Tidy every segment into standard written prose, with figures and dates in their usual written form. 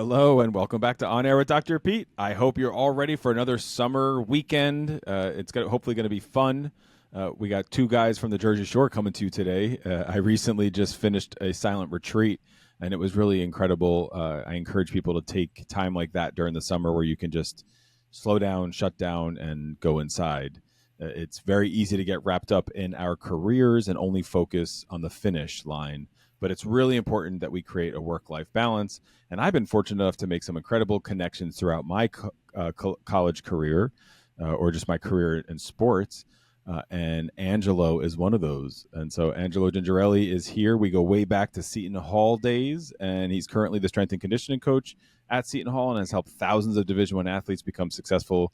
Hello and welcome back to On Air with Dr. Pete. I hope you're all ready for another summer weekend. Hopefully going to be fun. We got two guys from the Jersey Shore coming to you today. I recently just finished a silent retreat, and it was really incredible. I encourage people to take time like that during the summer where you can just slow down, shut down, and go inside. It's very easy to get wrapped up in our careers and only focus on the finish line. But it's really important that we create a work-life balance. And I've been fortunate enough to make some incredible connections throughout my college career or just my career in sports. And Angelo is one of those. And so Angelo Gingerelli is here. We go way back to Seton Hall days, and he's currently the strength and conditioning coach at Seton Hall and has helped thousands of Division I athletes become successful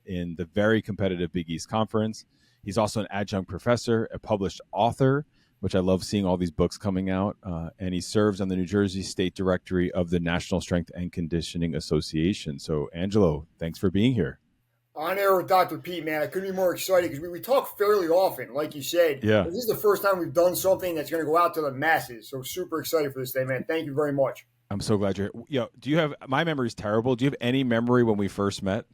in the very competitive Big East Conference. He's also an adjunct professor, a published author, which I love seeing all these books coming out. And he serves on the New Jersey State Directory of the National Strength and Conditioning Association. So, Angelo, thanks for being here. On Air with Dr. Pete, man. I couldn't be more excited because we talk fairly often, like you said. Yeah. This is the first time we've done something that's going to go out to the masses. So super excited for this day, man. Thank you very much. I'm so glad you're here. Yo, do you have, my memory's terrible. Do you have any memory when we first met?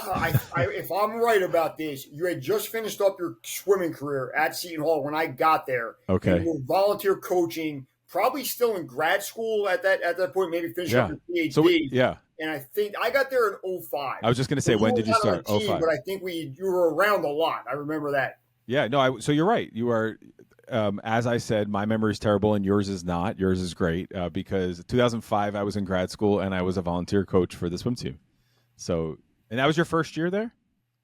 If I'm right about this, you had just finished up your swimming career at Seton Hall when I got there. Okay. And you were volunteer coaching, probably still in grad school at that point, maybe finishing up your PhD. So yeah. And I think I got there in 05. I was just going to say, when did you start? 05. But I think you were around a lot. I remember that. Yeah, no, so you're right. You are, as I said, my memory is terrible and yours is not. Yours is great because 2005, I was in grad school and I was a volunteer coach for the swim team. So, and that was your first year there?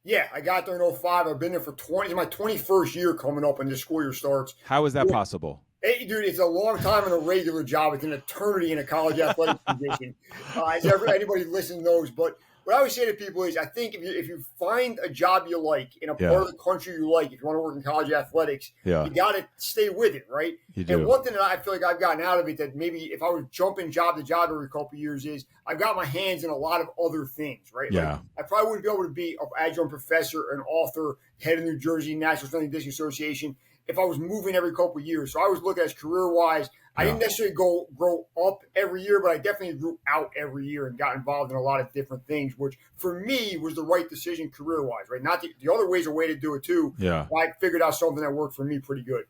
Yeah, I got there in 05. I've been there for 20. It's my 21st year coming up when the school year starts. How is that possible? Hey, dude, it's a long time in a regular job. It's an eternity in a college athletic position. As anybody listens knows. But what I always say to people is I think if you find a job you like in a part of the country you like, if you want to work in college athletics, you got to stay with it, right? You do. And one thing that I feel like I've gotten out of it that maybe if I was jumping job to job every couple of years is I've got my hands in a lot of other things, right? Yeah. Like I probably wouldn't be able to be an adjunct professor, an author, head of New Jersey National Strength and Conditioning Association if I was moving every couple of years. So I was looking at career-wise. I didn't necessarily grow up every year, but I definitely grew out every year and got involved in a lot of different things, which for me was the right decision career-wise, right? Not the other ways are a way to do it too. Yeah. I figured out something that worked for me pretty good.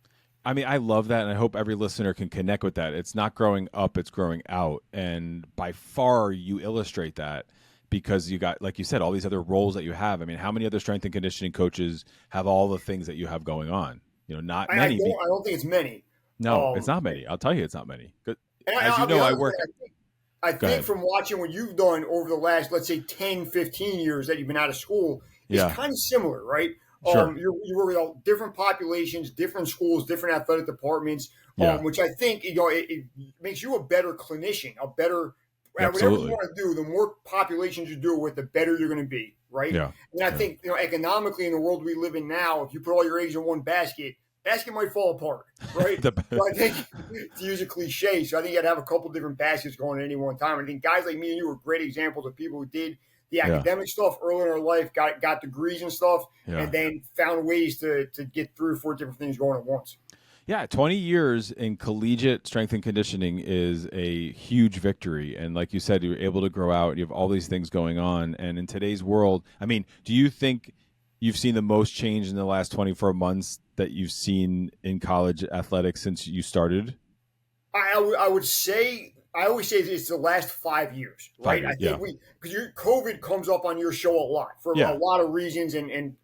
I mean, I love that, and I hope every listener can connect with that. It's not growing up, it's growing out. And by far, you illustrate that because you got, like you said, all these other roles that you have. I mean, how many other strength and conditioning coaches have all the things that you have going on? You know, not many. I don't think it's many. No, it's not many. I'll tell you it's not many. As you know, I work. I think from watching what you've done over the last, let's say, 10, 15 years that you've been out of school, it's kind of similar, right? Sure. You work with different populations, different schools, different athletic departments, which I think it makes you a better clinician, a better whatever you want to do. The more populations you do it with, the better you're going to be, right? Yeah. And I think economically in the world we live in now, if you put all your eggs in one basket might fall apart, right? So I think, to use a cliche, so I think you got to have a couple different baskets going at any one time. I think guys like me and you are great examples of people who did the academic stuff early in our life, got degrees and stuff, and then found ways to get 3 or 4 different things going at once. Yeah, 20 years in collegiate strength and conditioning is a huge victory. And like you said, you're able to grow out. You have all these things going on. And in today's world, I mean, do you think you've seen the most change in the last 24 months that you've seen in college athletics since you started? I would say, I always say it's the last 5 years, right? I think because COVID comes up on your show a lot for a lot of reasons and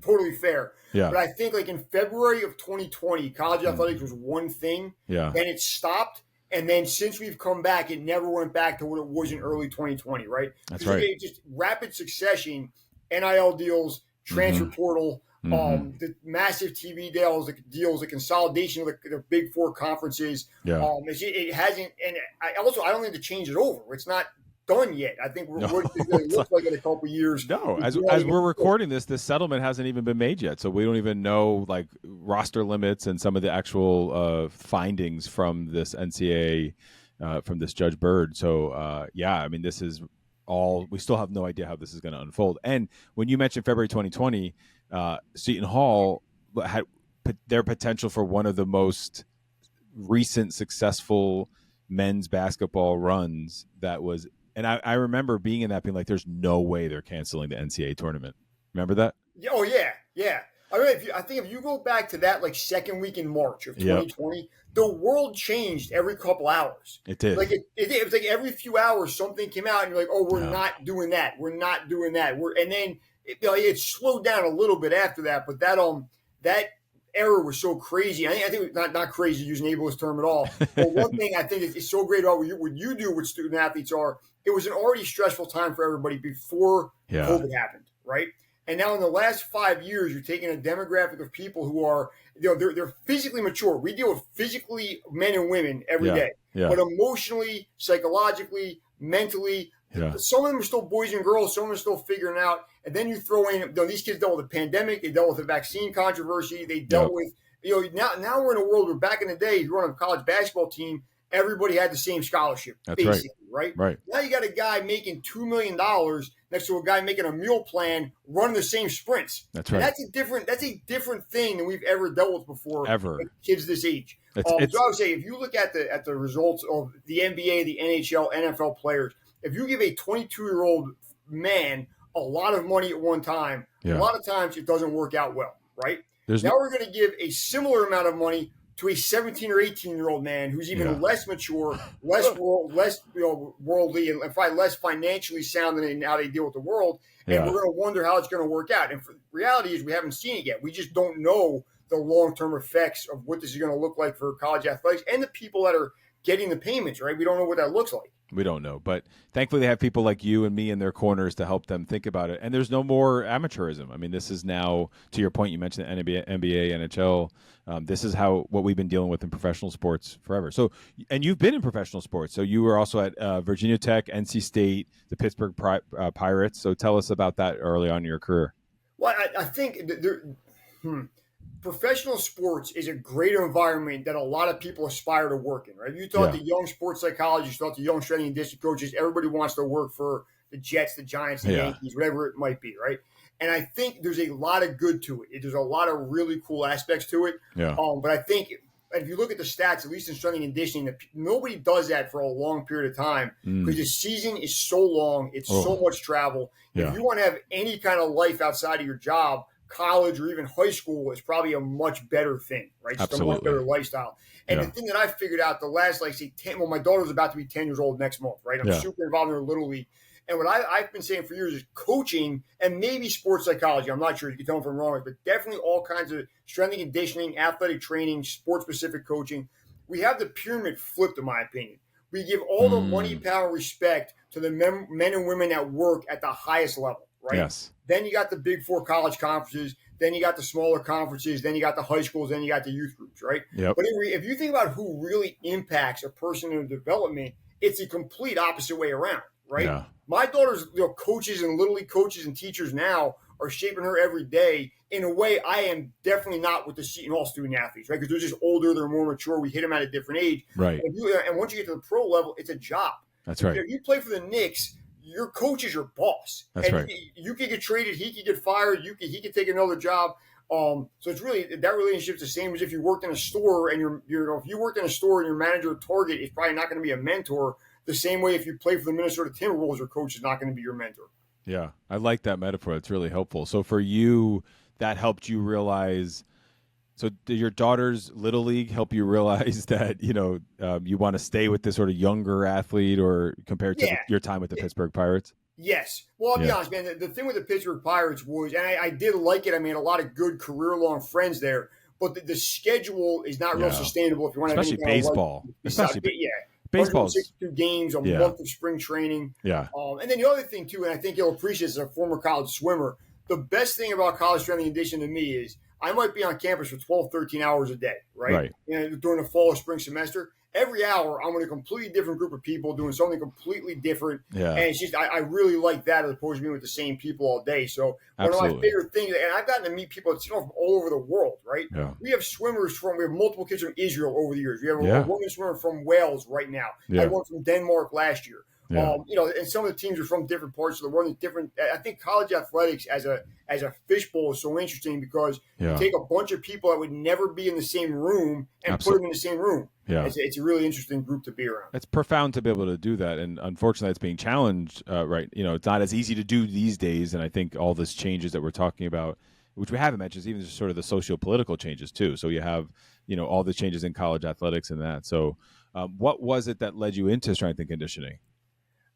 totally fair. Yeah. But I think like in February of 2020, college athletics was one thing. Yeah. Then it stopped. And then since we've come back, it never went back to what it was in early 2020, right? That's right. It just rapid succession, NIL deals, transfer portal, the massive TV deals, the consolidation of the Big Four conferences. Yeah. It hasn't, and I don't think the change is over. It's not done yet. I think what it looks like in a couple of years. No, as we're recording this settlement hasn't even been made yet, so we don't even know like roster limits and some of the actual findings from this NCAA, from this Judge Byrd. So I mean, this is all. We still have no idea how this is going to unfold. And when you mentioned February 2020, Seton Hall had their potential for one of the most recent successful men's basketball runs that was, and I remember being in that being like, there's no way they're canceling the NCAA tournament. Remember that? Yeah, oh yeah, yeah. I mean, I think if you go back to that like second week in March of 2020, the world changed every couple hours. It did. Like it was like every few hours something came out, and you're like, oh, we're not doing that. We're not doing that. And then it slowed down a little bit after that, but that era was so crazy. I think not crazy using ableist term at all. But one thing I think is so great about what you do with student athletes it was an already stressful time for everybody before COVID happened, right? And now in the last 5 years, you're taking a demographic of people who are, they're physically mature. We deal with physically men and women every day, but emotionally, psychologically, mentally, some of them are still boys and girls. Some of them are still figuring out. And then you throw in, these kids dealt with the pandemic. They dealt with the vaccine controversy. They dealt with, now we're in a world where back in the day, if you were on a college basketball team, everybody had the same scholarship, basically, right? Now you got a guy making $2 million next to a guy making a meal plan, running the same sprints. That's right. And that's a different thing than we've ever dealt with before. Ever. Kids this age. So I would say, if you look at the results of the NBA, the NHL, NFL players, if you give a 22-year-old man a lot of money at one time, a lot of times it doesn't work out well, right? Now we're going to give a similar amount of money to a 17 or 18-year-old man who's even less mature, less worldly, and probably less financially sound in how they deal with the world. And we're going to wonder how it's going to work out. And the reality is we haven't seen it yet. We just don't know the long-term effects of what this is going to look like for college athletics and the people that are getting the payments, right? We don't know what that looks like. We don't know, but thankfully they have people like you and me in their corners to help them think about it. And there's no more amateurism. I mean, this is now, to your point, you mentioned the NBA, NHL. This is what we've been dealing with in professional sports forever. So, and you've been in professional sports. So you were also at Virginia Tech, NC State, the Pittsburgh Pirates. So tell us about that early on in your career. Well, I think professional sports is a great environment that a lot of people aspire to work in, right? You talk to young sports psychologists, you talk to young strength and conditioning coaches, everybody wants to work for the Jets, the Giants, the Yankees, whatever it might be, right? And I think there's a lot of good to it. There's a lot of really cool aspects to it. But I think if you look at the stats, at least in strength and conditioning, nobody does that for a long period of time because the season is so long. It's so much travel. If you want to have any kind of life outside of your job, college or even high school is probably a much better thing, right? Just a much better lifestyle. And the thing that I figured out the last, my daughter's about to be 10 years old next month, right? I'm super involved in her Little League. And what I've been saying for years is coaching and maybe sports psychology. I'm not sure. You can tell me if I'm wrong, but definitely all kinds of strength and conditioning, athletic training, sports-specific coaching. We have the pyramid flipped, in my opinion. We give all the money, power, respect to the men and women that work at the highest level, right? Yes. Then you got the big four college conferences. Then you got the smaller conferences. Then you got the high schools. Then you got the youth groups, right? But if you think about who really impacts a person in development, it's the complete opposite way around, right? My daughter's coaches and Little League coaches and teachers now are shaping her every day in a way I am definitely not with the Seton Hall student athletes, right? Because they're just older, they're more mature. We hit them at a different age. Right. And once you get to the pro level, it's a job. That's right. If you play for the Knicks, your coach is your boss. That's right. You could get traded. He could get fired. He could take another job. So it's really, that relationship's the same as if you worked in a store and if you worked in a store and your manager at Target is probably not going to be a mentor. The same way if you play for the Minnesota Timberwolves, your coach is not going to be your mentor. Yeah, I like that metaphor. It's really helpful. So for you, that helped you realize. So did your daughter's Little League help you realize that you want to stay with this sort of younger athlete, or compared to your time with the Pittsburgh Pirates? Yes. Well, I'll be honest, man. The thing with the Pittsburgh Pirates was, and I did like it. I made a lot of good career-long friends there, but the schedule is not real sustainable if you want to have any kind baseball. Especially baseball. 62 games, a month of spring training. And then the other thing, too, and I think you'll appreciate as a former college swimmer, the best thing about college strength and conditioning to me is I might be on campus for 12, 13 hours a day, right? During the fall or spring semester. Every hour, I'm with a completely different group of people doing something completely different. And it's just, I really like that as opposed to being with the same people all day. So one of my favorite things, and I've gotten to meet people from all over the world, right? We have we have multiple kids from Israel over the years. We have a woman swimmer from Wales right now. I had one from Denmark last year. Yeah. And some of the teams are from different parts of the world. And different. I think college athletics as a fishbowl is so interesting because you take a bunch of people that would never be in the same room and put them in the same room. Yeah. It's a really interesting group to be around. It's profound to be able to do that, and unfortunately, it's being challenged. Right, it's not as easy to do these days, and I think all this changes that we're talking about, which we haven't mentioned, is even just sort of the socio-political changes too. So you have, all the changes in college athletics and that. So, what was it that led you into strength and conditioning?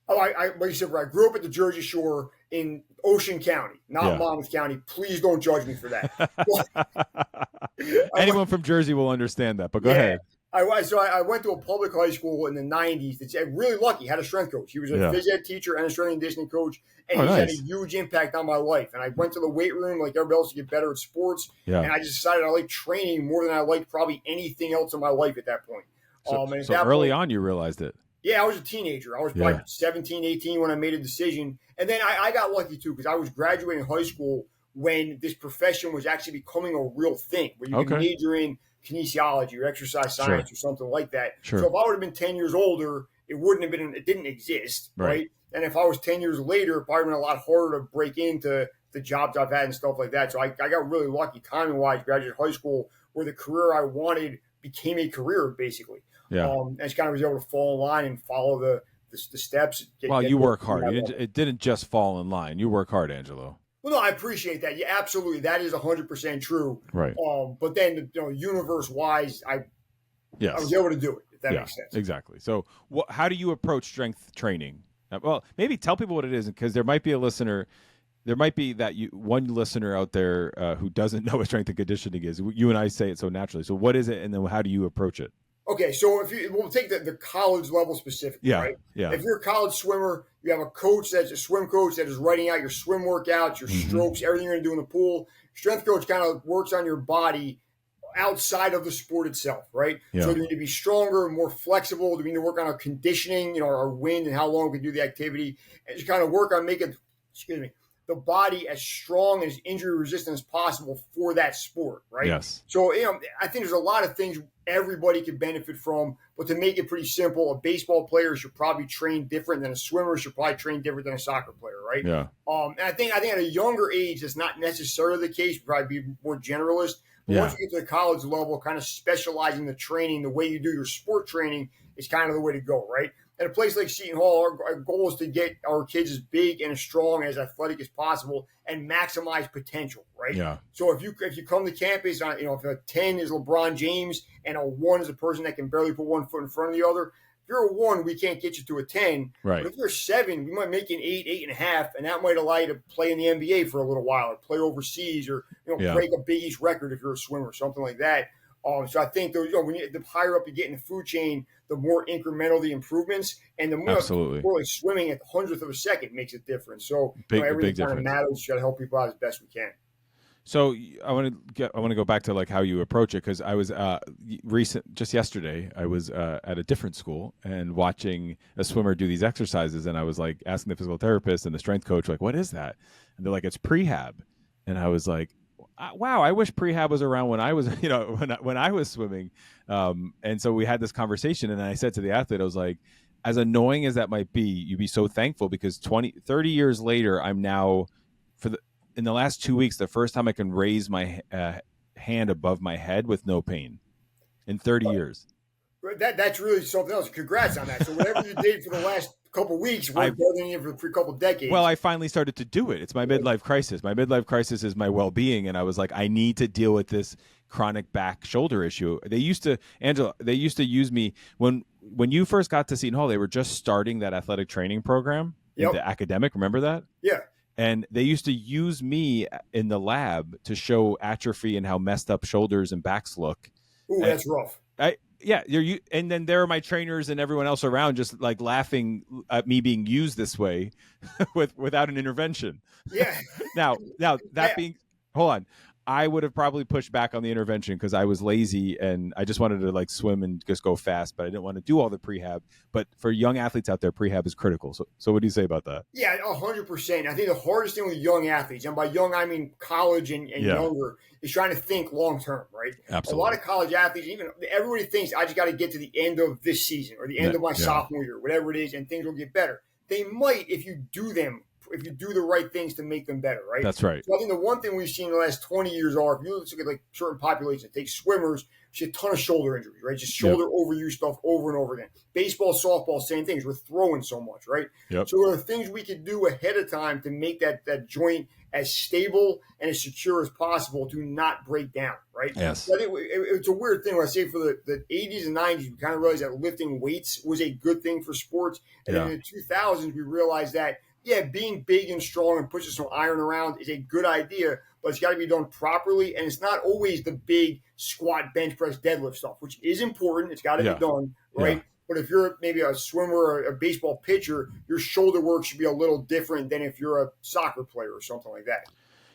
Oh, like you said, I grew up at the Jersey Shore in Ocean County, not Monmouth County. Please don't judge me for that. Anyone from Jersey will understand that, but go ahead. I went to a public high school in the 90s. That's really lucky. Had a strength coach. He was a phys ed teacher and a strength and conditioning coach, and he had a huge impact on my life. And I went to the weight room like everybody else to get better at sports. Yeah. And I just decided I liked training more than I liked probably anything else in my life at that point. So early on, you realized it. Yeah, I was a teenager. I was probably 17, 18 when I made a decision. And then I got lucky, too, because I was graduating high school when this profession was actually becoming a real thing, where you could major in kinesiology or exercise science or something like that. So if I would have been 10 years older, it didn't exist, right? And if I was 10 years later, it probably would have been a lot harder to break into the jobs I've had and stuff like that. So I got really lucky timing-wise, graduated high school, where the career I wanted became a career, basically. Yeah. And just kind of was able to fall in line and follow the steps. You work hard. It didn't just fall in line. You work hard, Angelo. Well, no, I appreciate that. Yeah, absolutely. That is 100% true. Right. But then, universe-wise, I was able to do it, if that makes sense. Exactly. So how do you approach strength training? Well, maybe tell people what it is, because there might be one listener out there who doesn't know what strength and conditioning is. You and I say it so naturally. So what is it, and then how do you approach it? Okay, so we'll take the college level specifically, right? Yeah. If you're a college swimmer, you have a coach that's a swim coach that is writing out your swim workouts, your strokes, everything you're going to do in the pool. Strength coach kind of works on your body outside of the sport itself, right? Yeah. So do you need to be stronger, more flexible? Do we need to work on our conditioning, our wind and how long we can do the activity? And just kind of work on making, the body as strong and as injury resistant as possible for that sport, right? Yes. So, I think there's a lot of things everybody could benefit from, but to make it pretty simple, a baseball player should probably train different than a swimmer, should probably train different than a soccer player, right? Yeah. And I think at a younger age, that's not necessarily the case, probably be more generalist. But once you get to the college level, kind of specializing the training, the way you do your sport training is kind of the way to go, right? At a place like Seton Hall, our goal is to get our kids as big and as strong and as athletic as possible and maximize potential, right? Yeah. So if you come to campus, if a 10 is LeBron James and a 1 is a person that can barely put one foot in front of the other, if you're a 1, we can't get you to a 10. Right. But if you're a 7, we might make you an 8, 8.5, and that might allow you to play in the NBA for a little while or play overseas or break a Big East record if you're a swimmer, something like that. So I think the higher up you get in the food chain, the more incremental the improvements, and the more swimming at the 100th of a second makes a difference. So everything kind of matters. Try to help people out as best we can. So I want to go back to like how you approach it, because I was just yesterday I was at a different school and watching a swimmer do these exercises, and I was like asking the physical therapist and the strength coach, like, what is that? And they're like, it's prehab, and I was like, wow, I wish prehab was around when I was, when I was swimming. And so we had this conversation, and I said to the athlete, I was like, as annoying as that might be, you'd be so thankful, because 30 years later, I'm now in the last 2 weeks, the first time I can raise my hand above my head with no pain in 30 years. That's really something else. Congrats on that. So whatever you did for the last couple of weeks, we're building it for a couple of decades. Well, I finally started to do it. It's my midlife crisis. My midlife crisis is my well-being, and I was like, I need to deal with this chronic back shoulder issue. Angela, they used to use me when you first got to Seton Hall. They were just starting that athletic training program, the academic. Remember that? Yeah. And they used to use me in the lab to show atrophy and how messed up shoulders and backs look. Ooh, that's rough. And then there are my trainers and everyone else around just like laughing at me being used this way without an intervention. Yeah. Now that being, hold on. I would have probably pushed back on the intervention because I was lazy and I just wanted to like swim and just go fast, but I didn't want to do all the prehab. But for young athletes out there, prehab is critical. So what do you say about that? Yeah, 100%. I think the hardest thing with young athletes, and by young I mean college and younger, is trying to think long term, right? Absolutely. A lot of college athletes, even everybody thinks I just got to get to the end of this season or the end of my sophomore year, whatever it is, and things will get better. They might if you do the right things to make them better, right? That's right. So I think the one thing we've seen in the last 20 years are, if you look at like certain populations, take swimmers, see a ton of shoulder injuries, right? Just shoulder overuse stuff over and over again. Baseball, softball, same things. We're throwing so much, right? Yep. So there are things we could do ahead of time to make that joint as stable and as secure as possible to not break down, right? Yes. So I think it's a weird thing when I say for the 80s and 90s, we kind of realized that lifting weights was a good thing for sports. And then in the 2000s, we realized that, being big and strong and pushing some iron around is a good idea, but it's got to be done properly. And it's not always the big squat, bench press, deadlift stuff, which is important. It's got to be done, right? Yeah. But if you're maybe a swimmer or a baseball pitcher, your shoulder work should be a little different than if you're a soccer player or something like that.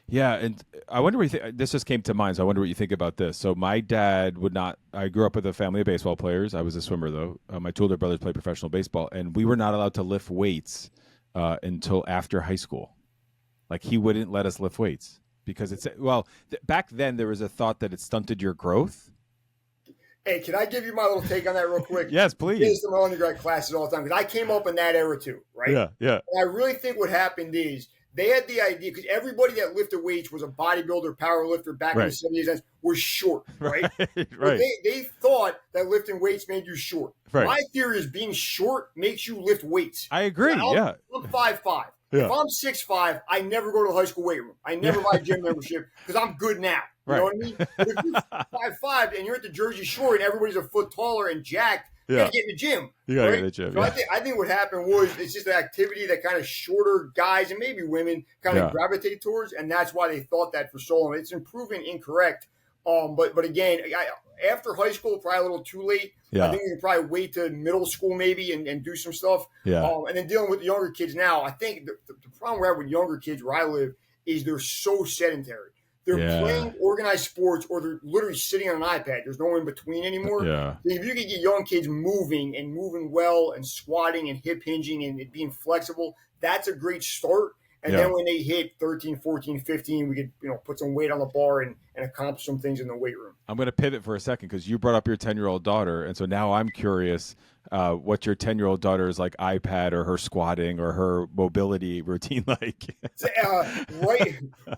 Yeah, and I wonder what you think. This just came to mind, so I wonder what you think about this. So my dad would not – I grew up with a family of baseball players. I was a swimmer, though. My two older brothers played professional baseball, and we were not allowed to lift weights until after high school. Like, he wouldn't let us lift weights because it's back then there was a thought that it stunted your growth. Hey, can I give you my little take on that real quick? Yes, please. I do my undergrad classes all the time because I came up in that era too, right? Yeah. And I really think what happened is they had the idea, because everybody that lifted weights was a bodybuilder, power lifter back in the 70s, was short, right? Right. They thought that lifting weights made you short. Right. My theory is being short makes you lift weights. I agree, I'm 5'5". Yeah. If I'm 6'5", I never go to the high school weight room. I never buy a gym membership because I'm good now. You know what I mean? But if you're 5'5" and you're at the Jersey Shore and everybody's a foot taller and jacked, you got to get in the gym. You got to get in the gym. So I think what happened was it's just an activity that kind of shorter guys and maybe women kind of gravitate towards, and that's why they thought that for so long. It's proven incorrect. But again, after high school, probably a little too late. I think we can probably wait to middle school maybe and do some stuff. And then dealing with the younger kids now, I think the problem we have with younger kids where I live is they're so sedentary. They're playing organized sports or they're literally sitting on an iPad. There's no in between anymore. Yeah. So if you can get young kids moving and moving well and squatting and hip hinging and being flexible, that's a great start. And then when they hit 13, 14, 15, we could put some weight on the bar and accomplish some things in the weight room. I'm going to pivot for a second because you brought up your 10-year-old daughter. And so now I'm curious what your 10-year-old daughter's like iPad or her squatting or her mobility routine like.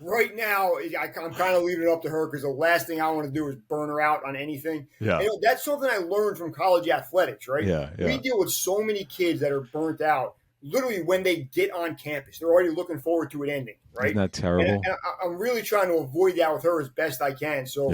Right now, I'm kind of leaving it up to her because the last thing I want to do is burn her out on anything. Yeah. And that's something I learned from college athletics, right? Yeah. We deal with so many kids that are burnt out. Literally, when they get on campus, they're already looking forward to it ending, right? Isn't that terrible? And I'm really trying to avoid that with her as best I can. So,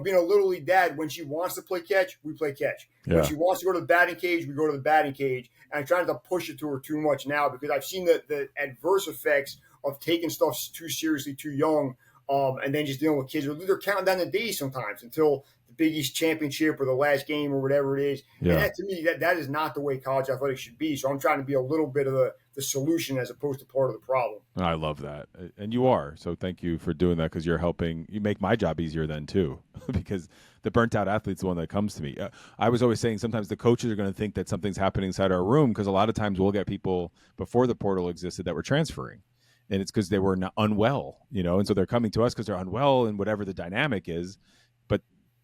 being a little league dad, when she wants to play catch, we play catch. When she wants to go to the batting cage, we go to the batting cage. And I'm trying to push it to her too much now because I've seen the adverse effects of taking stuff too seriously too young, and then just dealing with kids. They're counting down the days sometimes until the Big East championship or the last game or whatever it is. Yeah. And that, to me, that is not the way college athletics should be. So I'm trying to be a little bit of the solution as opposed to part of the problem. I love that. And you are. So thank you for doing that because you're helping. You make my job easier then too because the burnt out athlete's the one that comes to me. I was always saying sometimes the coaches are going to think that something's happening inside our room because a lot of times we'll get people before the portal existed that were transferring. And it's because they were unwell, and so they're coming to us because they're unwell and whatever the dynamic is. But,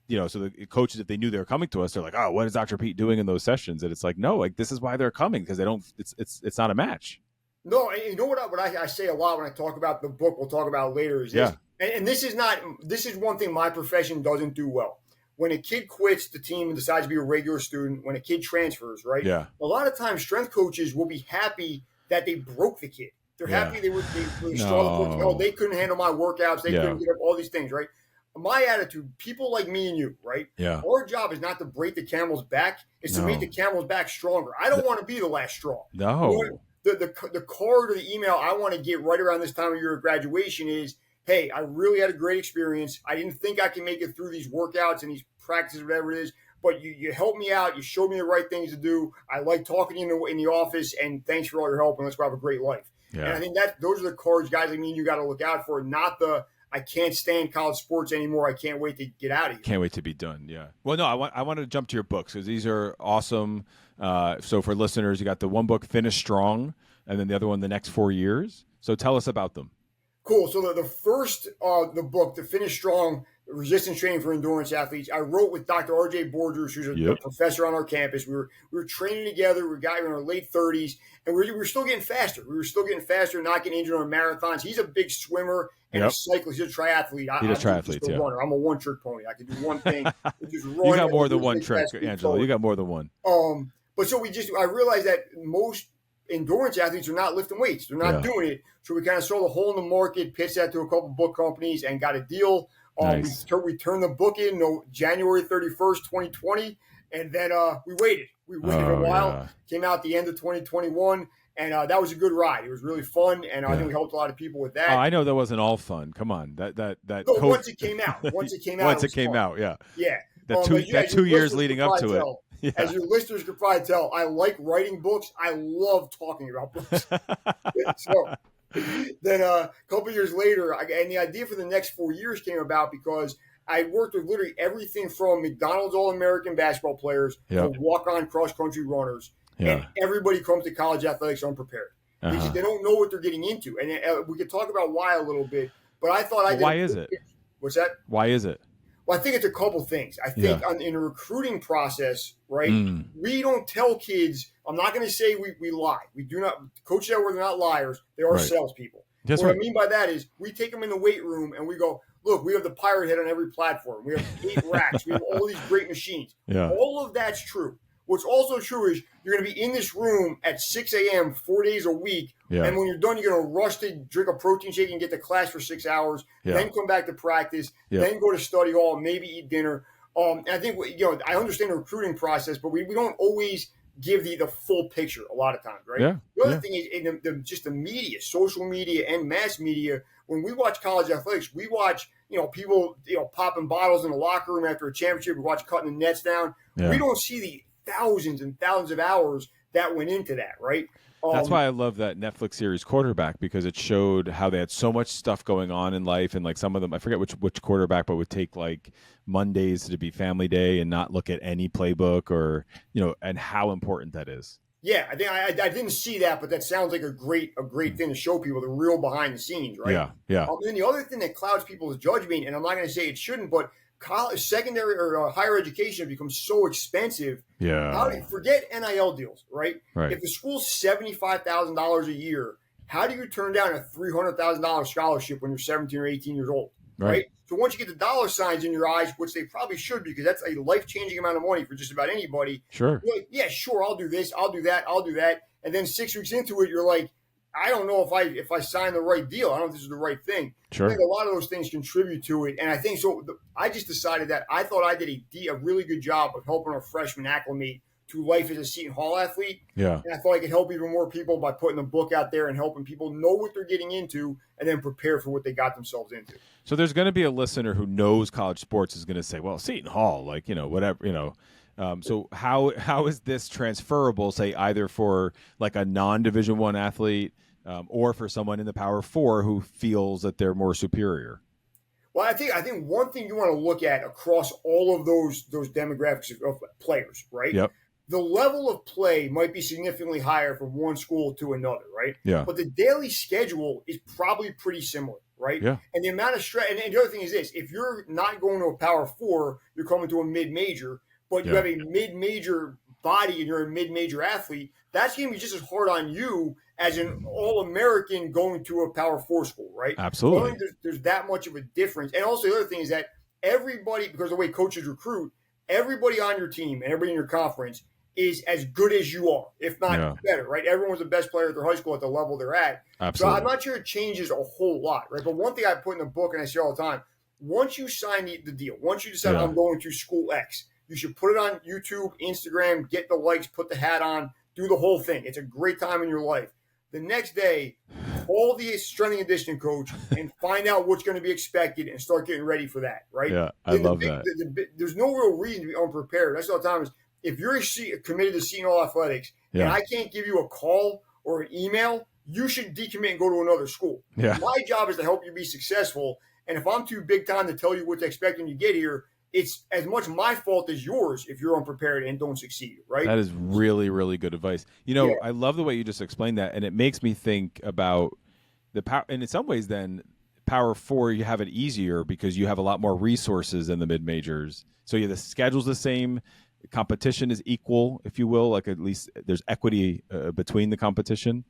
so the coaches, if they knew they were coming to us, they're like, oh, what is Dr. Pete doing in those sessions? And it's like, no, like this is why they're coming because they don't, it's not a match. No, and you know what I say a lot when I talk about the book we'll talk about later is this. And this is one thing my profession doesn't do well. When a kid quits the team and decides to be a regular student, when a kid transfers, right? Yeah. A lot of times strength coaches will be happy that they broke the kid. They're happy they struggled. They couldn't handle my workouts. They couldn't get up, all these things, right? My attitude, people like me and you, right? Yeah. Our job is not to break the camel's back. It's to make the camel's back stronger. I don't want to be the last straw. No. The card or the email I want to get right around this time of year of graduation is, hey, I really had a great experience. I didn't think I can make it through these workouts and these practices, whatever it is. But you helped me out. You showed me the right things to do. I like talking to you in the office, and thanks for all your help, and let's go have a great life. Yeah. And I think those are the cards guys like me and you got to look out for, not the I can't stand college sports anymore. I can't wait to get out of here. Can't wait to be done. Yeah. Well, no, I want to jump to your books because these are awesome. So for listeners, you got the one book, Finish Strong, and then the other one, The Next 4 Years. So tell us about them. Cool. So the first, the book, The Finish Strong, Resistance Training for Endurance Athletes, I wrote with Dr. R.J. Borgers, who's a professor on our campus. We were training together. We got in our late 30s, and we were still getting faster. We were still getting faster, not getting injured on marathons. He's a big swimmer and a cyclist. He's a triathlete. I'm just a runner. I'm a one-trick pony. I can do one thing. Just run. You got more than one trick, Angelo. You got more than one. But so I realized that most endurance athletes are not lifting weights. They're not doing it. So we kind of saw the hole in the market, pitched that to a couple book companies, and got a deal. Nice. We turned the book in January 31st, 2020, and then we waited. We waited a while. Yeah. Came out at the end of 2021, and that was a good ride. It was really fun, and I think we helped a lot of people with that. Oh, I know that wasn't all fun. Come on, once it came out, yeah. That 2 years leading up to it. Yeah. As your listeners could probably tell, I like writing books. I love talking about books. So then a couple years later, and the idea for the next 4 years came about because I worked with literally everything from McDonald's All-American basketball players to walk-on cross-country runners. And everybody comes to college athletics unprepared. Because they don't know what they're getting into. And we could talk about why a little bit, but I thought why is it? What's that? Why is it? Well, I think it's a couple things. I think in a recruiting process, right, we don't tell kids, I'm not going to say we lie. We do not, coaches out where they're not liars. They are salespeople. What I mean by that is we take them in the weight room and we go, look, we have the pirate head on every platform. We have 8 racks. We have all these great machines. Yeah. All of that's true. What's also true is you're going to be in this room at 6 a.m. 4 days a week. Yeah. And when you're done, you're going to rush to drink a protein shake and get to class for 6 hours, then come back to practice, then go to study hall, maybe eat dinner. And I think, I understand the recruiting process, but we don't always give the full picture a lot of times, right? Yeah. The other thing is in just the media, social media and mass media, when we watch college athletics, we watch, people, popping bottles in the locker room after a championship. We watch cutting the nets down. Yeah. We don't see the thousands and thousands of hours that went into that, right? That's why I love that Netflix series Quarterback, because it showed how they had so much stuff going on in life, and like some of them, I forget which quarterback, but would take like Mondays to be family day and not look at any playbook or and how important that is. Yeah, I think I didn't see that, but that sounds like a great thing to show people the real behind the scenes, right? Yeah. And then the other thing that clouds people's judgment, and I'm not going to say it shouldn't, but college, secondary, or higher education becomes so expensive. Yeah. Forget NIL deals, right? If the school's $75,000 a year, how do you turn down a $300,000 scholarship when you're 17 or 18 years old, right? So once you get the dollar signs in your eyes, which they probably should, because that's a life-changing amount of money for just about anybody. Sure. You're like, yeah, sure, I'll do this, I'll do that, I'll do that. And then 6 weeks into it, you're like, I don't know if I signed the right deal. I don't know if this is the right thing. Sure. I think a lot of those things contribute to it. And I think so. I just decided that I thought I did a really good job of helping our freshmen acclimate to life as a Seton Hall athlete. Yeah. And I thought I could help even more people by putting the book out there and helping people know what they're getting into and then prepare for what they got themselves into. So there's going to be a listener who knows college sports is going to say, well, Seton Hall, like, whatever, so how is this transferable, say, either for like a non-Division I athlete or for someone in the Power 4 who feels that they're more superior? Well, I think one thing you want to look at across all of those demographics of players, right? Yep. The level of play might be significantly higher from one school to another, right? Yeah. But the daily schedule is probably pretty similar, right? Yeah. And the amount of stress, and the other thing is this: if you're not going to a Power 4, you're coming to a mid-major, but you have a mid-major body and you're a mid-major athlete, that's going to be just as hard on you as an All-American going to a Power 4 school, right? Absolutely. So there's that much of a difference. And also the other thing is that everybody, because of the way coaches recruit, everybody on your team and everybody in your conference is as good as you are, if not better, right? Everyone's the best player at their high school at the level they're at. Absolutely. So I'm not sure it changes a whole lot, right? But one thing I put in the book, and I say all the time, once you sign the deal, once you decide I'm going to school X, you should put it on YouTube, Instagram, get the likes, put the hat on, do the whole thing. It's a great time in your life. The next day, call the strength and conditioning coach and find out what's going to be expected and start getting ready for that, right? Yeah, I love that. There's no real reason to be unprepared. That's all the time is if you're committed to Seton Hall athletics and I can't give you a call or an email, you should decommit and go to another school. Yeah. My job is to help you be successful. And if I'm too big time to tell you what's expecting you get here, it's as much my fault as yours if you're unprepared and don't succeed, right? That is really, really good advice. Yeah. I love the way you just explained that, and it makes me think about the power. And in some ways, then Power Four, you have it easier because you have a lot more resources than the mid majors. So the schedule's the same, competition is equal, if you will. Like at least there's equity between the competition,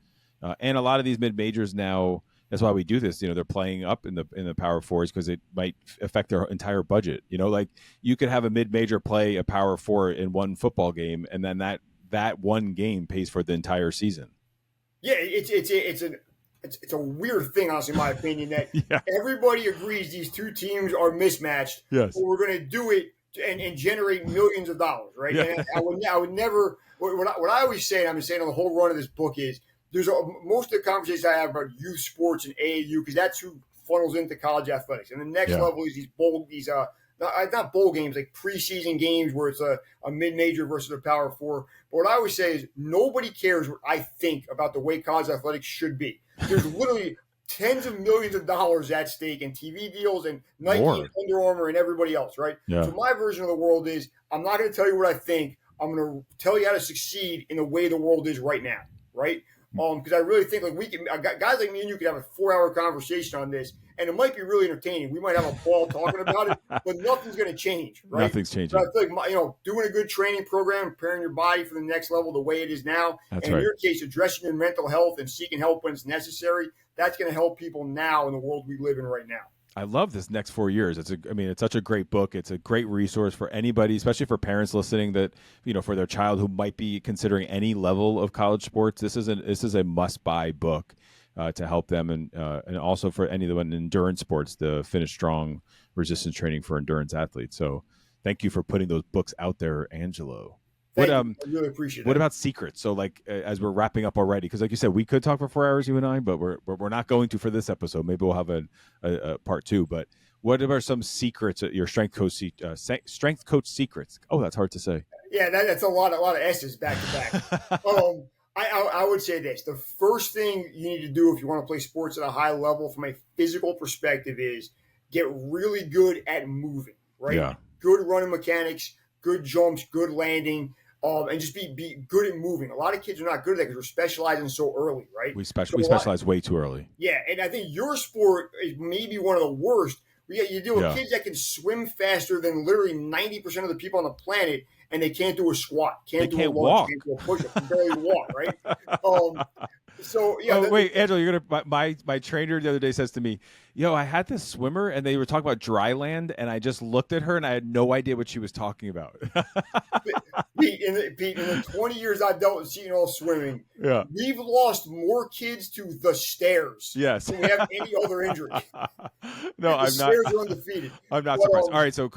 and a lot of these mid majors now. That's why we do this. They're playing up in the Power Fours because it might affect their entire budget. Like you could have a mid-major play a Power Four in one football game, and then that one game pays for the entire season. Yeah, it's a weird thing, honestly, in my opinion, that everybody agrees these two teams are mismatched. Yes, but we're going to do it and generate millions of dollars, right? Yeah. And I would never. What I always say, and I've been saying on the whole run of this book is. Most of the conversations I have about youth sports and AAU, because that's who funnels into college athletics. And the next level is not bowl games, like preseason games where it's a mid-major versus a Power Four. But what I always say is nobody cares what I think about the way college athletics should be. There's literally tens of millions of dollars at stake in TV deals and Nike and Under Armour and everybody else, right? Yeah. So my version of the world is I'm not going to tell you what I think. I'm going to tell you how to succeed in the way the world is right now, right? Because I really think we can, guys like me and you could have a 4-hour conversation on this, and it might be really entertaining. We might have a ball talking about it, but nothing's going to change, right? Nothing's changing. So I feel like doing a good training program, preparing your body for the next level, the way it is now, That's and in your case, addressing your mental health and seeking help when it's necessary. That's going to help people now in the world we live in right now. I love this next 4 years. It's such a great book. It's a great resource for anybody, especially for parents listening that, for their child who might be considering any level of college sports. This is a must-buy book to help them, and also for anyone in endurance sports, the Finish Strong resistance training for endurance athletes. So thank you for putting those books out there, Angelo. I really appreciate it. What about secrets? So, as we're wrapping up already, because like you said, we could talk for 4 hours, you and I, but we're not going to for this episode. Maybe we'll have a part 2. But what are some secrets? Your strength coach secrets? Oh, that's hard to say. Yeah, that's a lot of S's back to back. I would say this: the first thing you need to do if you want to play sports at a high level, from a physical perspective, is get really good at moving. Right? Yeah. Good running mechanics, good jumps, good landing. And just be good at moving. A lot of kids are not good at that because we're specializing so early, right? We specialize way too early. Yeah, and I think your sport is maybe one of the worst. You deal with kids that can swim faster than literally 90% of the people on the planet, and they can't do a squat, can't do a lunge, walk. can't do a push-up, can barely walk, right? So yeah. Wait, Angelo, you're gonna. My trainer the other day says to me, "Yo, I had this swimmer, and they were talking about dry land, and I just looked at her, and I had no idea what she was talking about." Pete, in the 20 years I've dealt with Seton Hall swimming, we've lost more kids to the stairs. Yes, than we have any other injury. No, I'm not. Stairs are undefeated. I'm not surprised. All right, so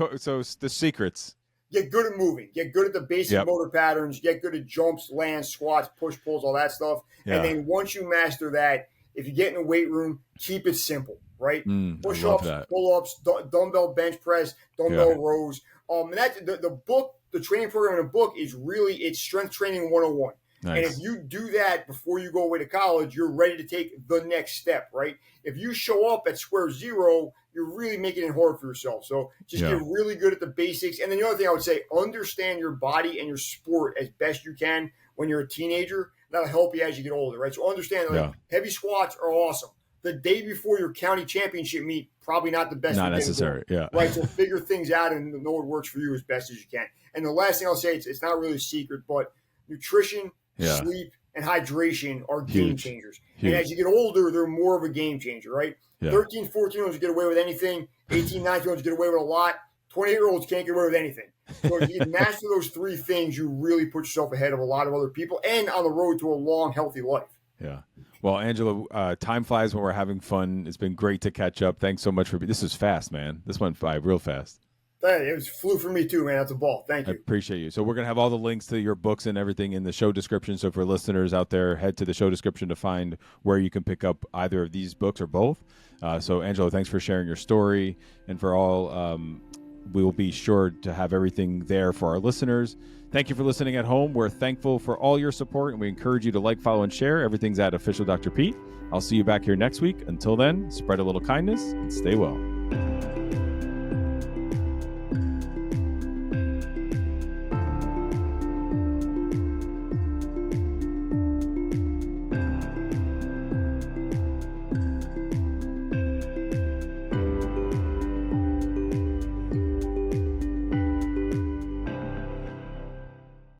the secrets. Get good at moving. Get good at the basic motor patterns. Get good at jumps, lands, squats, push, pulls, all that stuff. Yeah. And then once you master that, if you get in a weight room, keep it simple, right? Push-ups, pull-ups, dumbbell bench press, dumbbell rows. And that's the book, the training program in the book is really, it's strength training 101. Nice. And if you do that before you go away to college, you're ready to take the next step, right? If you show up at square zero, you're really making it hard for yourself. So just get really good at the basics. And then the other thing I would say, understand your body and your sport as best you can when you're a teenager. That'll help you as you get older, right? So understand heavy squats are awesome. The day before your county championship meet, probably not the best. Not necessary, right? So figure things out and know what works for you as best as you can. And the last thing I'll say, it's not really a secret, but nutrition, sleep, and hydration are game changers. And as you get older, they're more of a game changer, right? 13, 14-year-olds get away with anything. 18, 19-year-olds get away with a lot. 28-year-olds can't get away with anything. So if you can master those three things, you really put yourself ahead of a lot of other people and on the road to a long, healthy life. Yeah. Well, Angelo, time flies when we're having fun. It's been great to catch up. Thanks so much for this is fast, man. This went by real fast. It flew for me too, man. That's a ball. Thank you. I appreciate you. So we're going to have all the links to your books and everything in the show description. So for listeners out there, head to the show description to find where you can pick up either of these books or both. So Angelo, thanks for sharing your story. And for all we will be sure to have everything there for our listeners. Thank you for listening at home. We're thankful for all your support, and we encourage you to like, follow, and share. Everything's at Official Dr. Pete. I'll see you back here next week. Until then, spread a little kindness and stay well.